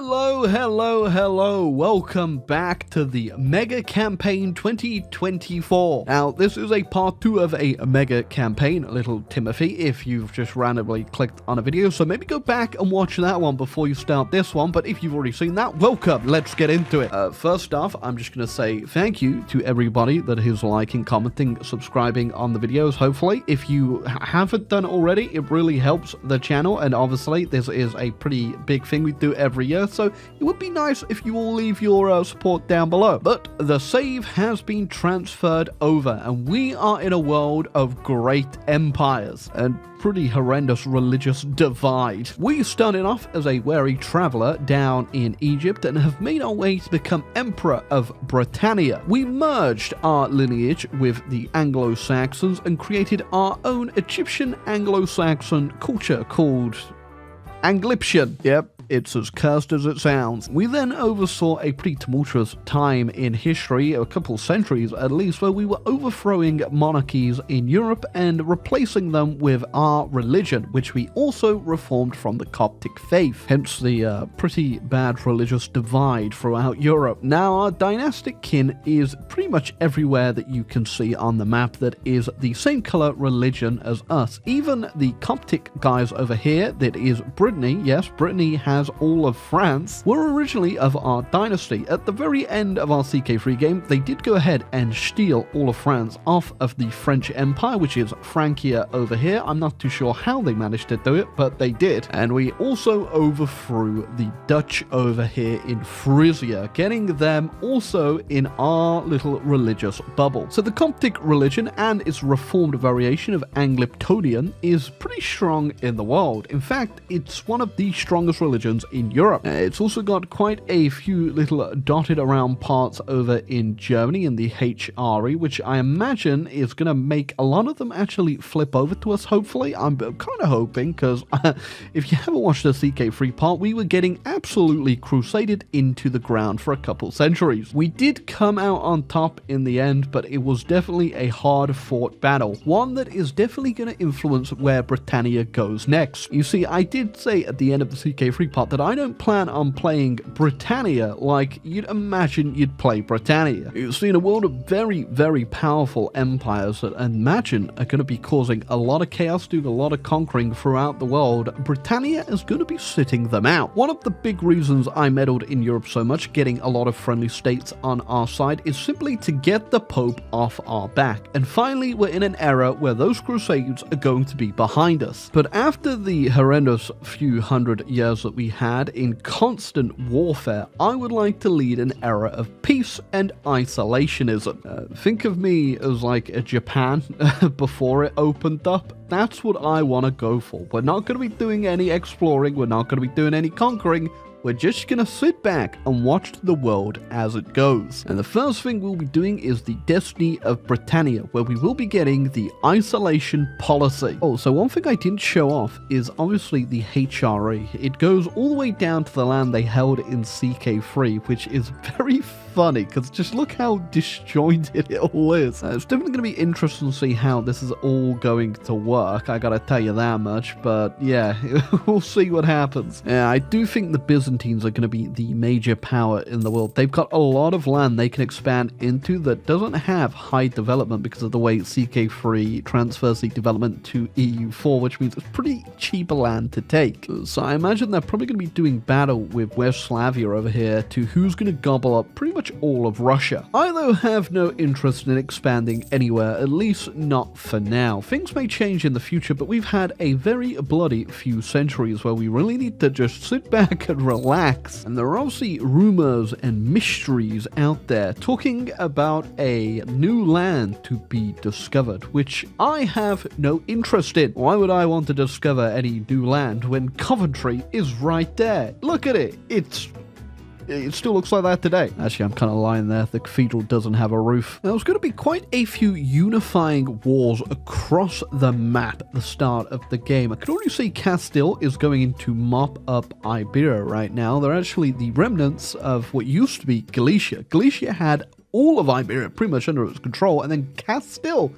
Hello. Welcome back to the Mega Campaign 2024. Now, this is a part 2 of a Mega Campaign, little Timothy, if you've just randomly clicked on a video. So maybe go back and watch that one before you start this one. But if you've already seen that, welcome. Let's get into it. First off, I'm just going to say thank you to everybody that is liking, commenting, subscribing on the videos, hopefully. If you haven't done it already, it really helps the channel. And obviously, this is a pretty big thing we do every year. So it would be nice if you all leave your support down below. But the save has been transferred over, and we are in a world of great empires and pretty horrendous religious divide. We started off as a weary traveler down in Egypt and have made our way to become Emperor of Britannia. We merged our lineage with the Anglo-Saxons and created our own Egyptian Anglo-Saxon culture called Angliption. Yep. It's as cursed as it sounds. We then oversaw a pretty tumultuous time in history, a couple centuries at least, where we were overthrowing monarchies in Europe and replacing them with our religion, which we also reformed from the Coptic faith, hence the pretty bad religious divide throughout Europe. Now, our dynastic kin is pretty much everywhere that you can see on the map that is the same color religion as us. Even the Coptic guys over here, that is Brittany, yes, Brittany has all of France, were originally of our dynasty. At the very end of our CK3 game, they did go ahead and steal all of France off of the French Empire, which is Francia over here. I'm not too sure how they managed to do it, but they did. And we also overthrew the Dutch over here in Frisia, getting them also in our little religious bubble. So the Coptic religion and its reformed variation of Angliptonian is pretty strong in the world. In fact, it's one of the strongest religions in Europe. It's also got quite a few little dotted around parts over in Germany in the HRE, which I imagine is going to make a lot of them actually flip over to us, hopefully. I'm kind of hoping, because if you haven't watched the CK3 part, we were getting absolutely crusaded into the ground for a couple centuries. We did come out on top in the end, but it was definitely a hard-fought battle, one that is definitely going to influence where Britannia goes next. You see, I did say at the end of the CK3 part that I don't plan on playing Britannia like you'd imagine you'd play Britannia. You see, in a world of very, very powerful empires that I imagine are going to be causing a lot of chaos, doing a lot of conquering throughout the world, Britannia is going to be sitting them out. One of the big reasons I meddled in Europe so much, getting a lot of friendly states on our side, is simply to get the Pope off our back. And finally, we're in an era where those crusades are going to be behind us. But after the horrendous few hundred years that we had in constant warfare, I would like to lead an era of peace and isolationism. Think of me as like a Japan before it opened up. That's what I want to go for. We're not going to be doing any exploring. We're not going to be doing any conquering. We're just going to sit back and watch the world as it goes. And the first thing we'll be doing is the Destiny of Britannia, where we will be getting the isolation policy. Oh, so one thing I didn't show off is obviously the HRE. It goes all the way down to the land they held in CK3, which is very funny, because just look how disjointed it all is. It's definitely going to be interesting to see how this is all going to work, I gotta tell you that much, but yeah, we'll see what happens. Yeah, I do think the Byzantines are going to be the major power in the world. They've got a lot of land they can expand into that doesn't have high development because of the way CK3 transfers the development to EU4, which means it's pretty cheap land to take. So I imagine they're probably going to be doing battle with West Slavia over here to who's going to gobble up pretty much all of Russia. I, though, have no interest in expanding anywhere, at least not for now. Things may change in the future, but we've had a very bloody few centuries where we really need to just sit back and relax. And there are obviously rumors and mysteries out there talking about a new land to be discovered, which I have no interest in. Why would I want to discover any new land when Coventry is right there? Look at it. It still looks like that today. Actually, I'm kind of lying there. The cathedral doesn't have a roof. Now, there's going to be quite a few unifying wars across the map at the start of the game. I can already see Castile is going in to mop up Iberia right now. They're actually the remnants of what used to be Galicia. Galicia had all of Iberia pretty much under its control, and then Castile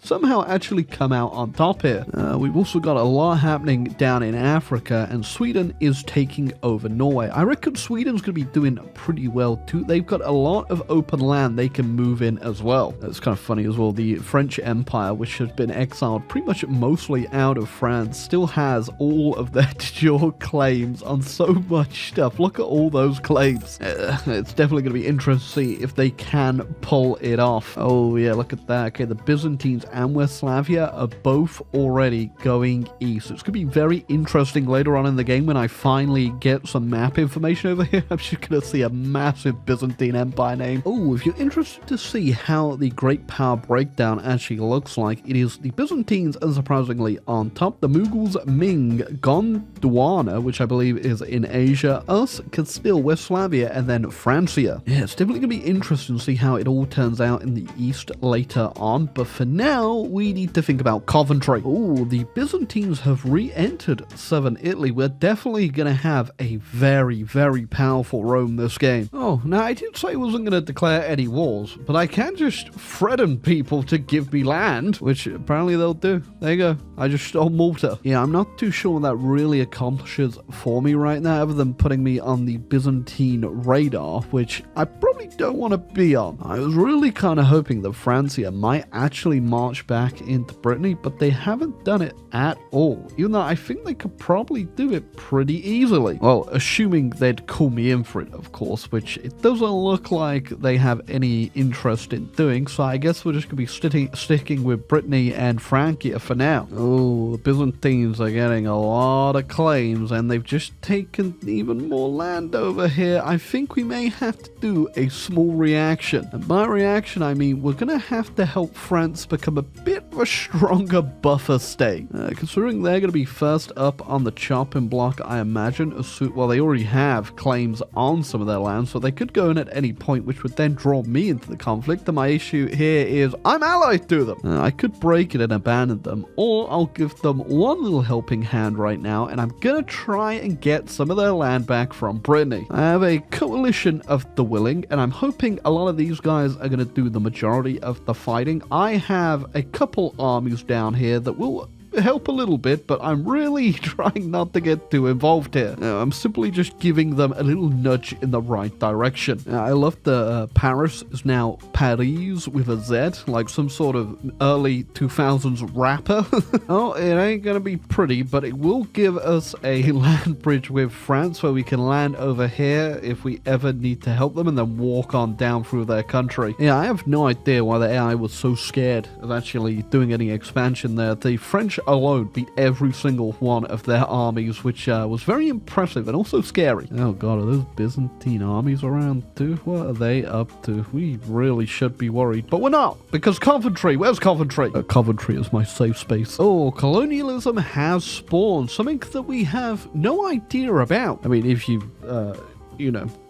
somehow actually come out on top here. We've also got a lot happening down in Africa, and Sweden is taking over Norway. I reckon Sweden's going to be doing pretty well too. They've got a lot of open land they can move in as well. It's kind of funny as well. The French Empire, which has been exiled pretty much mostly out of France, still has all of their de jure claims on so much stuff. Look at all those claims. It's definitely going to be interesting to see if they can pull it off. Oh yeah, look at that. Okay, the Byzantines and Westphalia are both already going east. It's going to be very interesting later on in the game when I finally get some map information over here. I'm just going to see a massive Byzantine Empire name. Oh, if you're interested to see how the Great Power Breakdown actually looks like, it is the Byzantines, unsurprisingly, on top. The Mughals, Ming, Gondwana, which I believe is in Asia, us, Castile, Westphalia, and then Francia. Yeah, it's definitely going to be interesting to see how it all turns out in the east later on, but for now, we need to think about Coventry. Oh, the Byzantines have re-entered southern Italy. We're definitely going to have a very, very powerful Rome this game. Oh, now I did say I wasn't going to declare any wars, but I can just threaten people to give me land, which apparently they'll do. There you go. I just stole Malta. Yeah, I'm not too sure what that really accomplishes for me right now, other than putting me on the Byzantine radar, which I probably don't want to be on. I was really kind of hoping that Francia might actually march back into Brittany, but they haven't done it at all, even though I think they could probably do it pretty easily. Well, assuming they'd call me in for it, of course, which it doesn't look like they have any interest in doing, so I guess we're just going to be sticking with Brittany and Francia for now. Oh, the Byzantines are getting a lot of claims, and they've just taken even more land over here. I think we may have to do a small reaction. And by reaction, I mean we're going to have to help France become a bit of a stronger buffer state. Considering they're going to be first up on the chopping block, I imagine. Well, they already have claims on some of their land, so they could go in at any point, which would then draw me into the conflict. And my issue here is I'm allied to them. I could break it and abandon them, or I'll give them one little helping hand right now, and I'm going to try and get some of their land back from Brittany. I have a coalition of the willing, and I'm hoping a lot of these guys are going to do the majority of the fighting. I have a couple armies down here that will help a little bit, but I'm really trying not to get too involved here. I'm simply just giving them a little nudge in the right direction. I love the Paris is now Paris with a Z, like some sort of early 2000s rapper. Oh, it ain't gonna be pretty, but it will give us a land bridge with France where we can land over here if we ever need to help them, and then walk on down through their country. Yeah, I have no idea why the AI was so scared of actually doing any expansion there. The French alone beat every single one of their armies, which was very impressive and also scary. Oh god, are those Byzantine armies around too? What are they up to? We really should be worried, but we're not, because Coventry, where's Coventry? Coventry is my safe space. Oh, colonialism has spawned, something that we have no idea about. I mean, if you,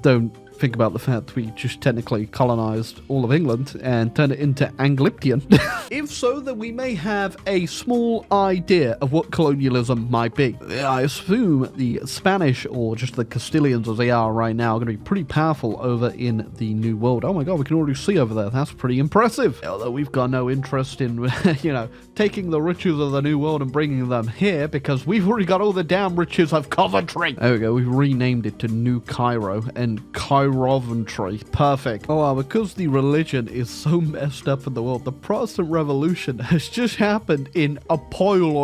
don't think about the fact we just technically colonized all of England and turned it into Anglipian. If so, then we may have a small idea of what colonialism might be. I assume the Spanish, or just the Castilians as they are right now, are going to be pretty powerful over in the New World. Oh my god, we can already see over there. That's pretty impressive. Although we've got no interest in, taking the riches of the New World and bringing them here, because we've already got all the damn riches of Coventry. There we go. We've renamed it to New Cairo and Coventry. Perfect. Oh, well, because the religion is so messed up in the world, the Protestant Revolution has just happened in Apoil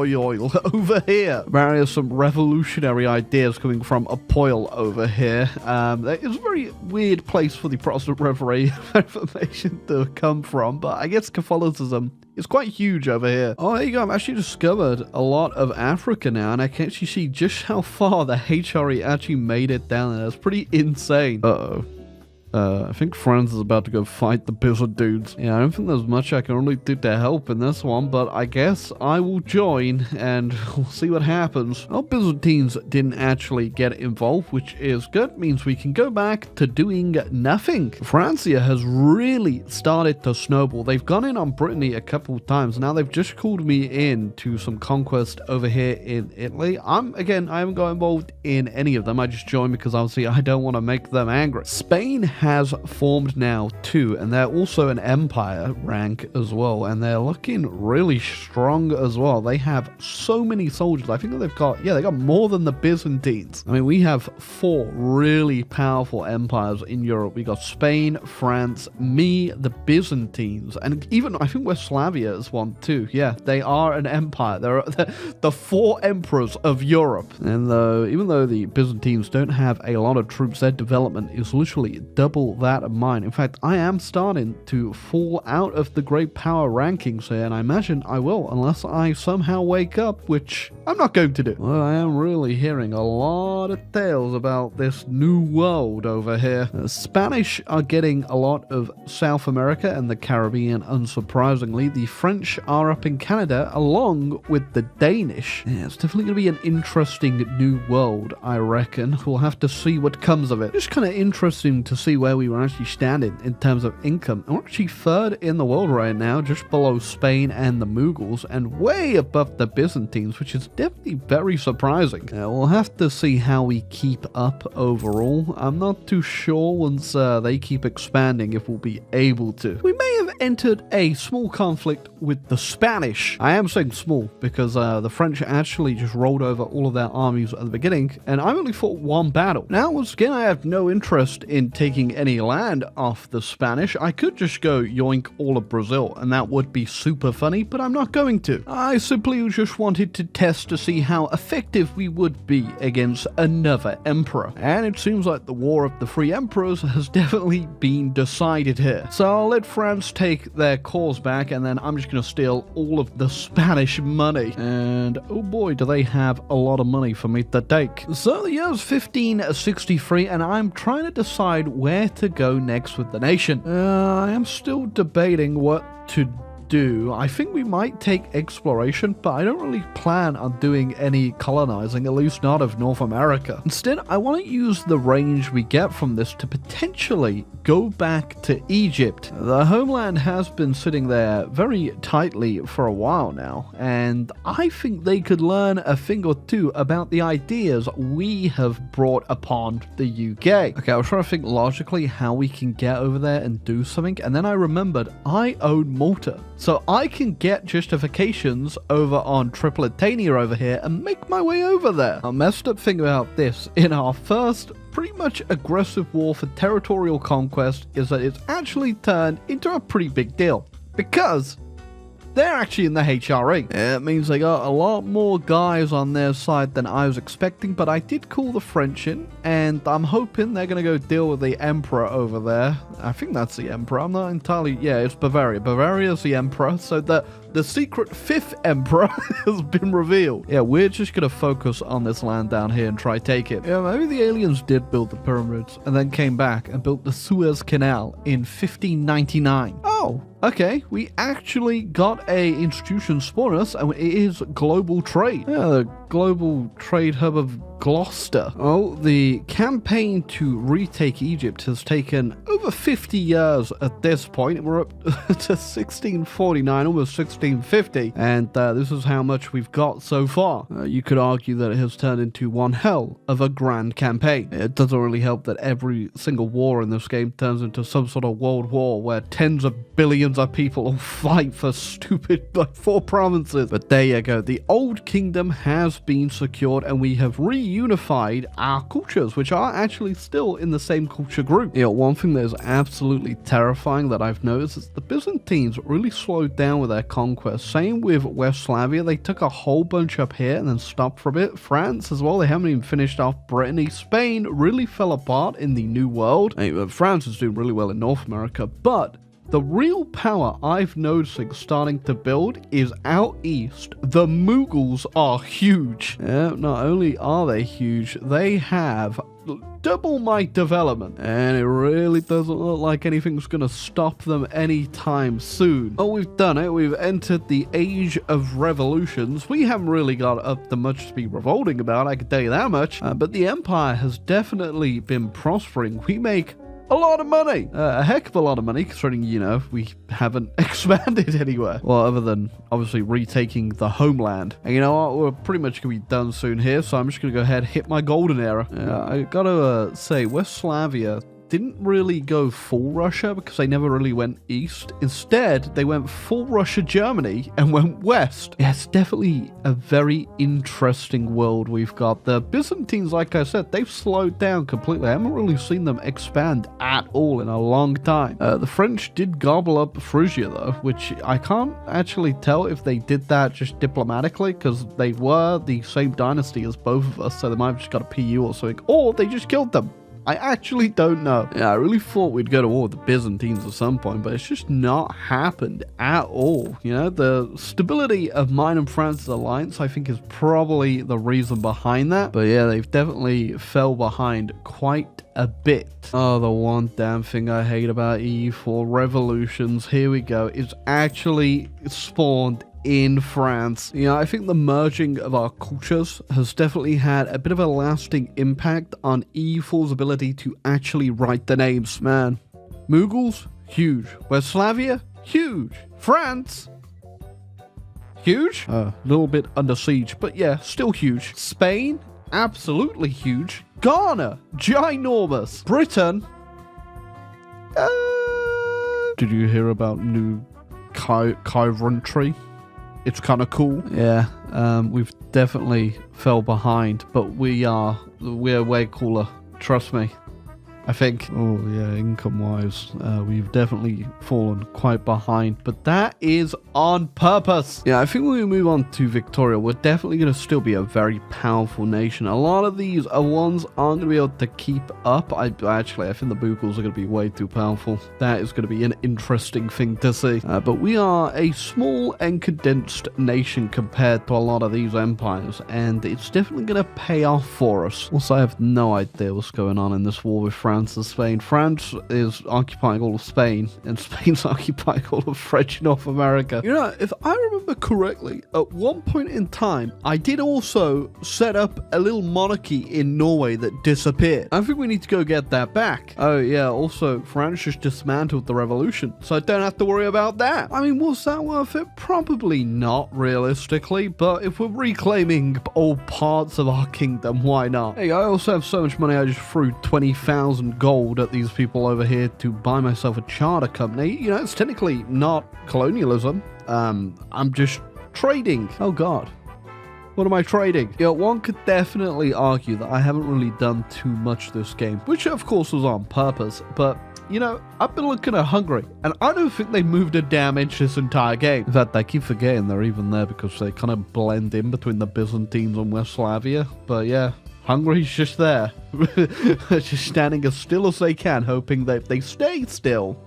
over here. There are some revolutionary ideas coming from Apoil over here. It's a very weird place for the Protestant Reformation to come from, but I guess Catholicism is quite huge over here. Oh, there you go. I've actually discovered a lot of Africa now, and I can actually see just how far the HRE actually made it down there. That's pretty insane. Uh-oh. I think France is about to go fight the Blizzard dudes. Yeah, I don't think there's much I can really do to help in this one, but I guess I will join and we'll see what happens. Our Byzantines didn't actually get involved, which is good. Means we can go back to doing nothing. Francia has really started to snowball. They've gone in on Brittany a couple times. Now they've just called me in to some conquest over here in Italy. I haven't got involved in any of them. I just joined because obviously I don't want to make them angry. Spain has formed now too, and they're also an empire rank as well, and they're looking really strong as well. They have so many soldiers. I think that they got more than the Byzantines. I mean, we have 4 really powerful empires in Europe. We got Spain, France, the Byzantines, and even I think Westphalia is one too. Yeah, they are an empire. They're the 4 emperors of Europe. And even though the Byzantines don't have a lot of troops, their development is literally double that of mine. In fact, I am starting to fall out of the great power rankings here, and I imagine I will unless I somehow wake up, which I'm not going to do. Well, I am really hearing a lot of tales about this new world over here. The Spanish are getting a lot of South America and the Caribbean, unsurprisingly. The French are up in Canada along with the Danish. Yeah, it's definitely going to be an interesting new world, I reckon. We'll have to see what comes of it. Just kind of interesting to see where we were actually standing in terms of income. And we're actually 3rd in the world right now, just below Spain and the Mughals, and way above the Byzantines, which is definitely very surprising. We'll have to see how we keep up overall. I'm not too sure once they keep expanding if we'll be able to. We may have entered a small conflict with the Spanish. I am saying small because the French actually just rolled over all of their armies at the beginning, and I've only fought 1 battle. Now, once again, I have no interest in taking any land off the Spanish. I could just go yoink all of Brazil, and that would be super funny, but I'm not going to. I simply just wanted to test to see how effective we would be against another emperor, and it seems like the War of the Three Emperors has definitely been decided here. So I'll let France take their cause back, and then I'm just going to steal all of the Spanish money. And oh boy, do they have a lot of money for me to take. So the year's 1563, and I'm trying to decide where to go next with the nation. I am still debating what to do. I think we might take exploration, but I don't really plan on doing any colonizing, at least not of North America. Instead, I want to use the range we get from this to potentially go back to Egypt. The homeland has been sitting there very tightly for a while now, and I think they could learn a thing or two about the ideas we have brought upon the UK. Okay, I was trying to think logically how we can get over there and do something, and then I remembered I own Malta. So I can get justifications over on Tripolitania over here and make my way over there. A messed up thing about this, in our first pretty much aggressive war for territorial conquest, is that it's actually turned into a pretty big deal. Because they're actually in the HRE. It means they got a lot more guys on their side than I was expecting, but I did call the French in, and I'm hoping they're going to go deal with the Emperor over there. I think that's the Emperor. I'm not entirely... Yeah, it's Bavaria. Bavaria's the Emperor, so the secret 5th Emperor has been revealed. Yeah, we're just going to focus on this land down here and try take it. Yeah, maybe the aliens did build the pyramids and then came back and built the Suez Canal in 1599. Oh, okay, we actually got a institution spawn us, and it is global trade. Yeah, the global trade hub of Gloucester. Oh, the campaign to retake Egypt has taken over 50 years at this point. We're up to 1649, almost 1650, and this is how much we've got so far. You could argue that it has turned into one hell of a grand campaign. It doesn't really help that every single war in this game turns into some sort of world war where tens of billions of people all fight for stupid 4 provinces. But there you go. The old kingdom has been secured, and we have reunified our cultures, which are actually still in the same culture group. You know, one thing that is absolutely terrifying that I've noticed is the Byzantines really slowed down with their conquest. Same with Westphalia. They took a whole bunch up here and then stopped for a bit. France as well. They haven't even finished off Brittany. Spain really fell apart in the New World. Anyway, France is doing really well in North America, but the real power I've noticing starting to build is out east. The Mughals are huge. Not only are they huge, they have double my development, and it really doesn't look like anything's gonna stop them anytime soon. Oh, we've done it. We've entered the age of revolutions. We haven't really got up to much to be revolting about, I can tell you that much, but the empire has definitely been prospering. We make a lot of money, a heck of a lot of money, considering, you know, we haven't expanded anywhere. Well, other than obviously retaking the homeland. And you know what, we're pretty much gonna be done soon here, so I'm just gonna go ahead and hit my golden era. I gotta say, Westphalia didn't really go full Russia because they never really went east. Instead, they went full Russia, Germany, and went west. Yeah, it's definitely a very interesting world we've got. The Byzantines, like I said, they've slowed down completely. I haven't really seen them expand at all in a long time. The French did gobble up Phrygia, though, which I can't actually tell if they did that just diplomatically, because they were the same dynasty as both of us, so they might have just got a PU or something, or they just killed them. I actually don't know. Yeah, I really thought we'd go to war with the Byzantines at some point, but it's just not happened at all. You know, the stability of mine and France's alliance, I think, is probably the reason behind that. But yeah, they've definitely fell behind quite a bit. Oh, the one damn thing I hate about EU4 revolutions, here we go, is actually spawned in France. You know, I think the merging of our cultures has definitely had a bit of a lasting impact on EU4's ability to actually write the names. Man, Mughals, huge. Westphalia, huge. France, huge. A little bit under siege, but yeah, still huge. Spain, absolutely huge. Ghana, ginormous. Britain, did you hear about new Kyron? It's kind of cool. Yeah, we've definitely fell behind, but we're way cooler. Trust me. I think. Oh yeah, income-wise, we've definitely fallen quite behind, but that is on purpose. Yeah, I think when we move on to Victoria, we're definitely going to still be a very powerful nation. A lot of these ones aren't going to be able to keep up. I think the Mughals are going to be way too powerful. That is going to be an interesting thing to see. But we are a small and condensed nation compared to a lot of these empires, and it's definitely going to pay off for us. Also, I have no idea what's going on in this war with France and Spain. France is occupying all of Spain, and Spain's occupying all of French North America. You know, if I remember correctly, at one point in time, I did also set up a little monarchy in Norway that disappeared. I think we need to go get that back. Oh yeah, also, France just dismantled the revolution, so I don't have to worry about that. I mean, was that worth it? Probably not, realistically, but if we're reclaiming all parts of our kingdom, why not? Hey, I also have so much money, I just threw 20,000 gold at these people over here to buy myself a charter company. You know, it's technically not colonialism. I'm just trading. Oh god, what am I trading? You know, one could definitely argue that I haven't really done too much this game, which of course was on purpose, but you know, I've been looking at Hungary, and I don't think they moved a damn inch this entire game. In fact, I keep forgetting they're even there because they kind of blend in between the Byzantines and Westphalia. But yeah, Hungary's just there, just standing as still as they can, hoping that if they stay still,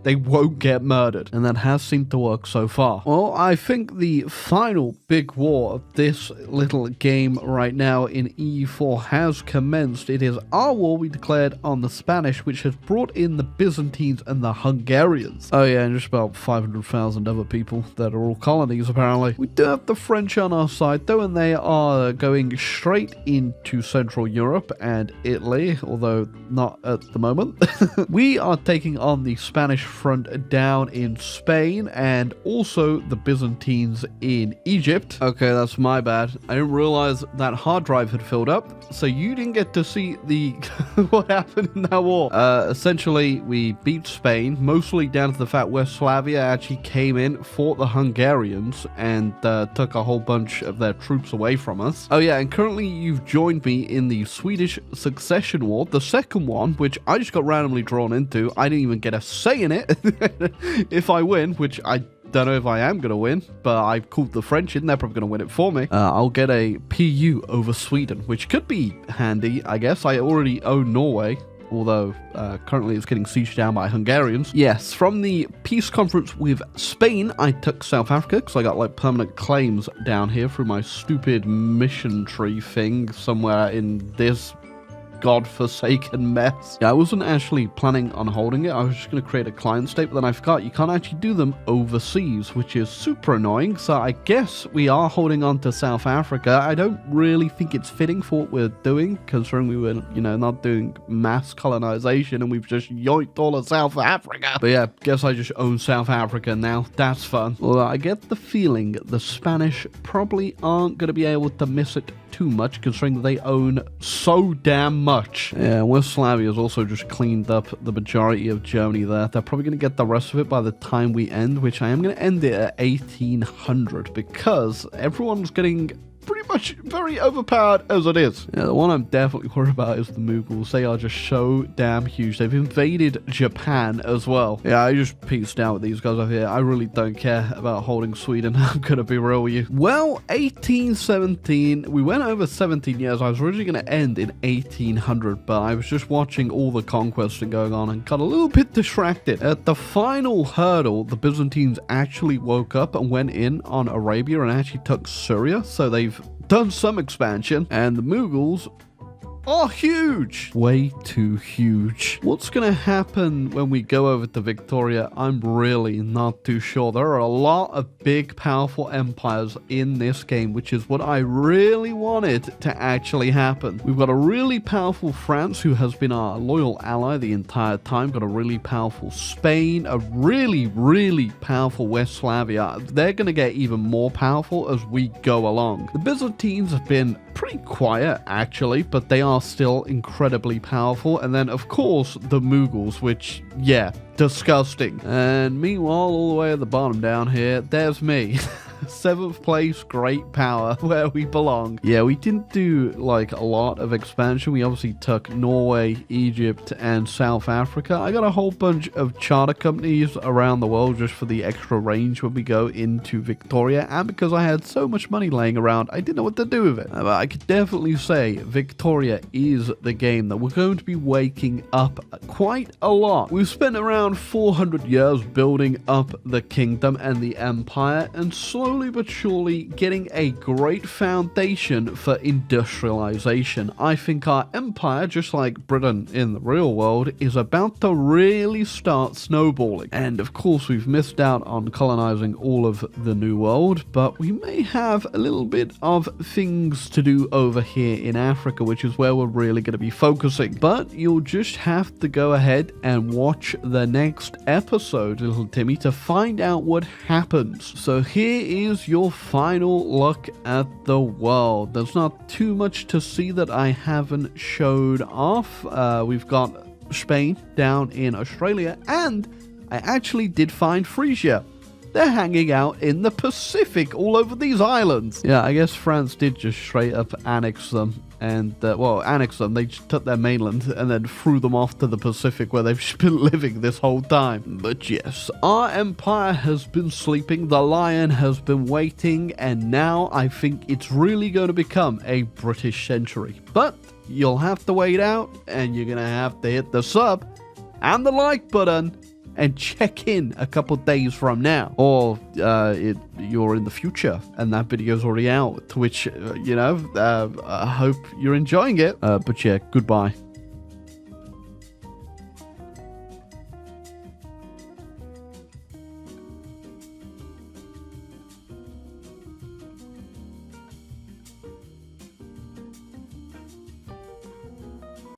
they won't get murdered. And that has seemed to work so far. Well, I think the final big war of this little game right now in EU4 has commenced. It is our war we declared on the Spanish, which has brought in the Byzantines and the Hungarians. Oh yeah, and just about 500,000 other people that are all colonies, apparently. We do have the French on our side, though, and they are going straight into Central Europe and Italy, although not at the moment. We are taking on the Spanish front down in Spain, and also the Byzantines in Egypt. Okay, that's my bad. I didn't realize that hard drive had filled up, so you didn't get to see the what happened in that war. Essentially, we beat Spain, mostly down to the fact Westphalia actually came in, fought the Hungarians, and took a whole bunch of their troops away from us. Oh yeah, and currently you've joined me in the Swedish Succession War, the second one, which I just got randomly drawn into. I didn't even get a say in it. If I win, which I don't know if I am going to win, but I've called the French in, they're probably going to win it for me. I'll get a PU over Sweden, which could be handy, I guess. I already own Norway, although currently it's getting sieged down by Hungarians. Yes, from the peace conference with Spain, I took South Africa, because I got like permanent claims down here through my stupid mission tree thing somewhere in this godforsaken mess. Yeah, I wasn't actually planning on holding it. I was just going to create a client state, but then I forgot you can't actually do them overseas, which is super annoying. So I guess we are holding on to South Africa. I don't really think it's fitting for what we're doing, considering we were, you know, not doing mass colonization and we've just yoinked all of South Africa. But yeah, guess I just own South Africa now. That's fun. Well, I get the feeling the Spanish probably aren't going to be able to miss it too much considering they own so damn much. Yeah, Westslavia's also just cleaned up the majority of Germany there. They're probably going to get the rest of it by the time we end, which I am going to end it at 1800 because everyone's getting pretty much very overpowered as it is. Yeah, the one I'm definitely worried about is the Mughals. They are just so damn huge. They've invaded Japan as well. Yeah, I just pieced out with these guys over here. I really don't care about holding Sweden. I'm gonna be real with you. Well, 1817. We went over 17 years. I was originally gonna end in 1800, but I was just watching all the conquesting going on and got a little bit distracted. At the final hurdle, the Byzantines actually woke up and went in on Arabia and actually took Syria. So they've done some expansion, and the Mughals are huge. Way too huge. What's gonna happen when we go over to Victoria? I'm really not too sure. There are a lot of big, powerful empires in this game, which is what I really wanted to actually happen. We've got a really powerful France, who has been our loyal ally the entire time. Got a really powerful Spain, a really, really powerful Westslaviya. They're gonna get even more powerful as we go along. The Byzantines have been pretty quiet, actually, but they are still incredibly powerful. And then, of course, the Mughals, which, yeah, disgusting. And meanwhile, all the way at the bottom down here, there's me. 7th place, great power, where we belong. Yeah, we didn't do like a lot of expansion. We obviously took Norway, Egypt, and South Africa. I got a whole bunch of charter companies around the world just for the extra range when we go into Victoria, and because I had so much money laying around, I didn't know what to do with it. But I could definitely say Victoria is the game that we're going to be waking up quite a lot. We've spent around 400 years building up the kingdom and the empire, and slowly but surely getting a great foundation for industrialization. I think our empire, just like Britain in the real world, is about to really start snowballing. And of course, we've missed out on colonizing all of the New World, but we may have a little bit of things to do over here in Africa, which is where we're really going to be focusing. But you'll just have to go ahead and watch the next episode, little Timmy, to find out what happens. So here is your final look at the world. There's not too much to see that I haven't showed off. We've got Spain down in Australia, and I actually did find Frisia. They're hanging out in the Pacific all over these islands. Yeah, I guess France did just straight up annex them. And, annex them. They just took their mainland and then threw them off to the Pacific, where they've just been living this whole time. But yes, our empire has been sleeping. The lion has been waiting. And now I think it's really going to become a British century. But you'll have to wait out, and you're going to have to hit the sub and the like button and check in a couple days from now, or you're in the future and that video's already out, which I hope you're enjoying it, but yeah, goodbye.